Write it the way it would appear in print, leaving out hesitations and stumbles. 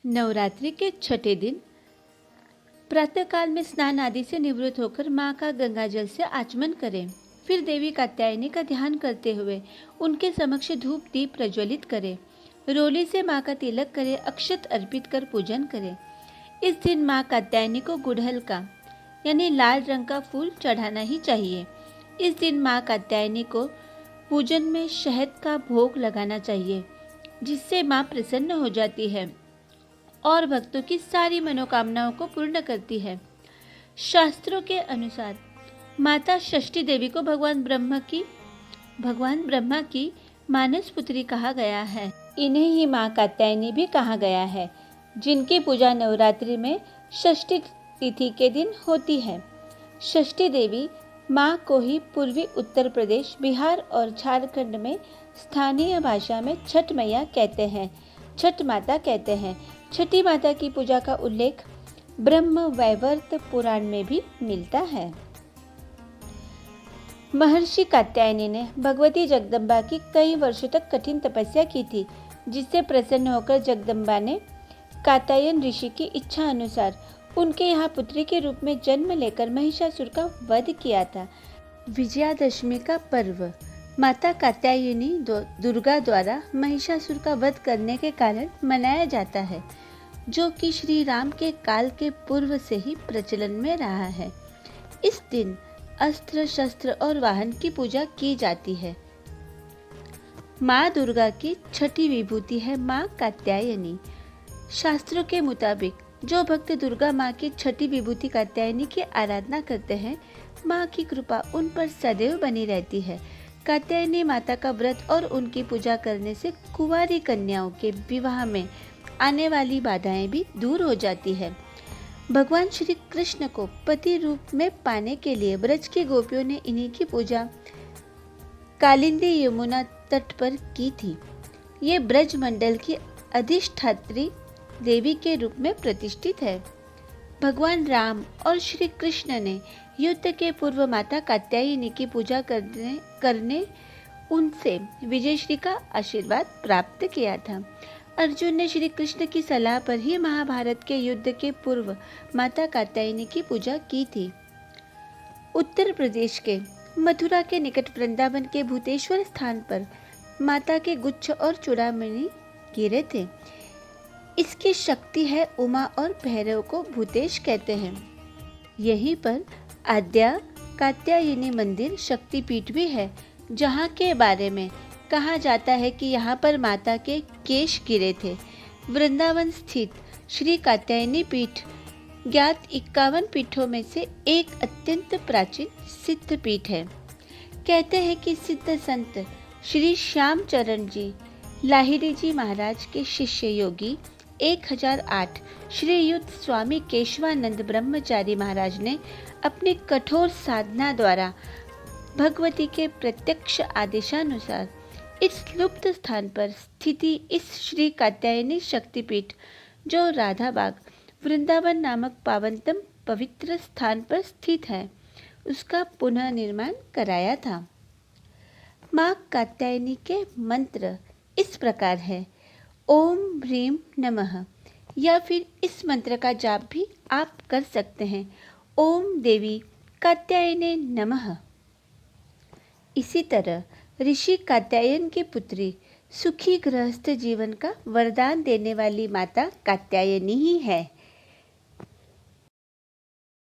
नवरात्रि के छठे दिन प्रातःकाल में स्नान आदि से निवृत्त होकर माँ का गंगा जल से आचमन करें। फिर देवी कात्यायनी का ध्यान करते हुए उनके समक्ष धूप दीप प्रज्वलित करें। रोली से माँ का तिलक करें, अक्षत अर्पित कर पूजन करें। इस दिन माँ कात्यायनी को गुड़हल का यानी लाल रंग का फूल चढ़ाना ही चाहिए। इस दिन माँ कात्यायनी को पूजन में शहद का भोग लगाना चाहिए, जिससे माँ प्रसन्न हो जाती है और भक्तों की सारी मनोकामनाओं को पूर्ण करती है। शास्त्रों के अनुसार माता षष्ठी देवी को भगवान ब्रह्मा की मानस पुत्री कहा गया है। इन्हें ही माँ कात्यायनी भी कहा गया है, जिनकी पूजा नवरात्रि में षष्ठी तिथि के दिन होती है। षष्ठी देवी माँ को ही पूर्वी उत्तर प्रदेश, बिहार और झारखंड में स्थानीय भाषा में छठ मैया कहते हैं, छठ माता कहते हैं। छठी माता की पूजा का उल्लेख ब्रह्म वैवर्त पुराण में भी मिलता है। महर्षि कात्यायनी ने भगवती जगदम्बा की कई वर्षों तक कठिन तपस्या की थी, जिससे प्रसन्न होकर जगदम्बा ने कात्यायन ऋषि की इच्छा अनुसार उनके यहाँ पुत्री के रूप में जन्म लेकर महिषासुर का वध किया था। विजयादशमी का पर्व माता कात्यायनी दुर्गा द्वारा महिषासुर का वध करने के कारण मनाया जाता है, जो कि श्री राम के काल के पूर्व से ही प्रचलन में रहा है। इस दिन अस्त्र शस्त्र और वाहन की पूजा की जाती है। माँ दुर्गा की छठी विभूति है माँ कात्यायनी। शास्त्रों के मुताबिक जो भक्त दुर्गा माँ की छठी विभूति कात्यायनी की आराधना करते हैं, माँ की कृपा उन पर सदैव बनी रहती है। कात्यायनी माता का व्रत और उनकी पूजा करने से कुंवारी कन्याओं के विवाह में आने वाली बाधाएं भी दूर हो जाती है। भगवान श्री कृष्ण को पति रूप में पाने के लिए ब्रज की गोपियों ने इन्हीं की पूजा कालिंदी यमुना तट पर की थी। ये ब्रज मंडल की अधिष्ठात्री देवी के रूप में प्रतिष्ठित है। भगवान राम और श्री कृष्ण ने युद्ध के पूर्व माता कात्यायनी की पूजा करने उनसे विजयश्री का आशीर्वाद प्राप्त किया था। अर्जुन ने श्री कृष्ण की सलाह पर ही महाभारत के युद्ध के पूर्व माता कात्यायनी की पूजा की थी। उत्तर प्रदेश के मथुरा के निकट वृंदावन के भूतेश्वर स्थान पर माता के गुच्छ और चूड़ामणि गिरे थे। इसकी शक्ति है उमा और भैरव को भूतेश कहते हैं। यहीं पर आद्या कात्यायनी मंदिर शक्तिपीठ भी है, जहाँ के बारे में कहा जाता है कि यहाँ पर माता के केश गिरे थे। वृंदावन स्थित श्री कात्यायनी पीठ ज्ञात 51 पीठों में से एक अत्यंत प्राचीन सिद्ध पीठ है। कहते हैं कि सिद्ध संत श्री श्याम चरण जी लाहिड़ी जी महाराज के शिष्य योगी 1008 श्रीयुत स्वामी केशवानंद ब्रह्मचारी महाराज ने अपनी कठोर साधना द्वारा भगवती के प्रत्यक्ष आदेशानुसार इस लुप्त स्थान पर स्थिति इस श्री कात्यायनी शक्तिपीठ, जो राधाबाग वृंदावन नामक पावनतम पवित्र स्थान पर स्थित है, उसका पुनः निर्माण कराया था। माँ कात्यायनी के मंत्र इस प्रकार है: ओम ह्रीम नमः, या फिर इस मंत्र का जाप भी आप कर सकते हैं, ओम देवी कात्यायने नमः। इसी तरह ऋषि कात्यायन की पुत्री सुखी गृहस्थ जीवन का वरदान देने वाली माता कात्यायनी ही है।